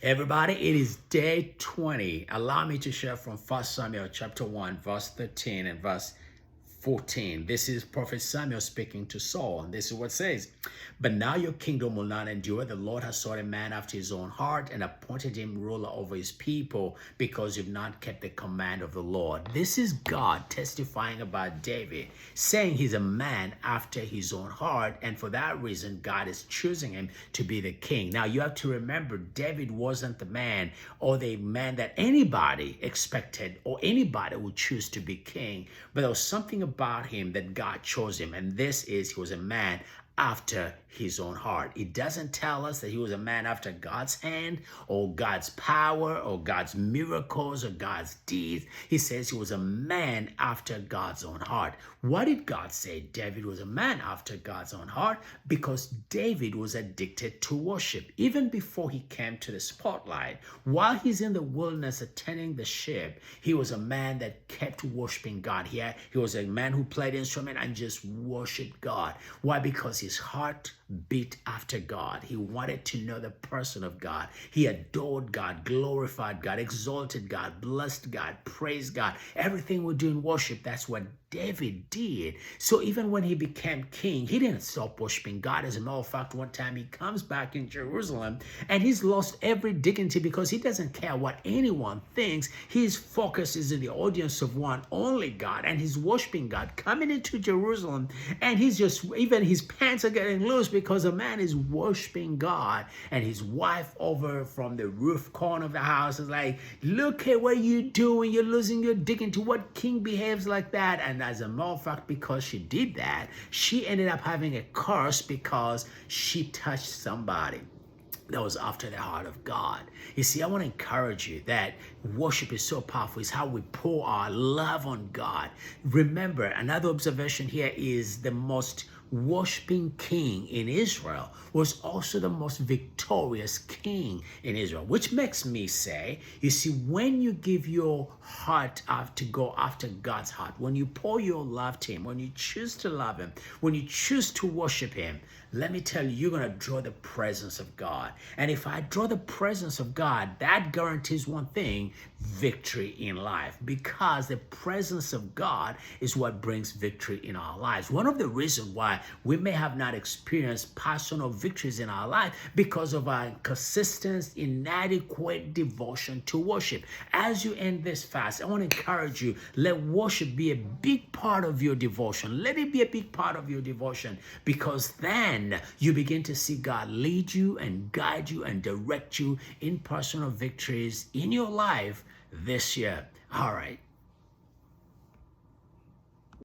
Everybody, it is day 20. Allow me to share from 1 Samuel chapter 1, verse 13 and verse 14. This is Prophet Samuel speaking to Saul, and this is what it says. But now your kingdom will not endure. The Lord has sought a man after his own heart and appointed him ruler over his people because you've not kept the command of the Lord. This is God testifying about David, saying he's a man after his own heart, and for that reason, God is choosing him to be the king. Now, you have to remember, David wasn't the man or the man that anybody expected or anybody would choose to be king, but there was something about him that God chose him, and this is he was a man after his own heart. It doesn't tell us that he was a man after God's hand or God's power or God's miracles or God's deeds. He says he was a man after God's own heart. What did God say? David was a man after God's own heart because David was addicted to worship. Even before he came to the spotlight, while he's in the wilderness attending the sheep, he was a man that kept worshiping God. He was a man who played instrument and just worshiped God. Why? Because his heart beat after God. He wanted to know the person of God. He adored God, glorified God, exalted God, blessed God, praised God. Everything we do in worship, that's what David did. So even when he became king, he didn't stop worshiping God. As a matter of fact, one time he comes back in Jerusalem and he's lost every dignity because he doesn't care what anyone thinks. His focus is in the audience of one only God, and he's worshiping God, coming into Jerusalem, and he's just, even his pants are getting loose because a man is worshiping God, and his wife over from the roof corner of the house is like, look at what you're doing. You're losing your dignity. What king behaves like that? And as a matter of fact, because she did that, she ended up having a curse because she touched somebody that was after the heart of God. You see, I want to encourage you that worship is so powerful. It's how we pour our love on God. Remember, another observation here is the most worshiping king in Israel was also the most victorious king in Israel, which makes me say, you see, when you give your heart out to go after God's heart, when you pour your love to him, when you choose to love him, when you choose to worship him, let me tell you, you're going to draw the presence of God. And if I draw the presence of God, that guarantees one thing: victory in life, because the presence of God is what brings victory in our lives. One of the reasons why we may have not experienced personal victories in our life because of our consistent, inadequate devotion to worship. As you end this fast, I want to encourage you, let worship be a big part of your devotion. Let it be a big part of your devotion, because then you begin to see God lead you and guide you and direct you in personal victories in your life this year. All right.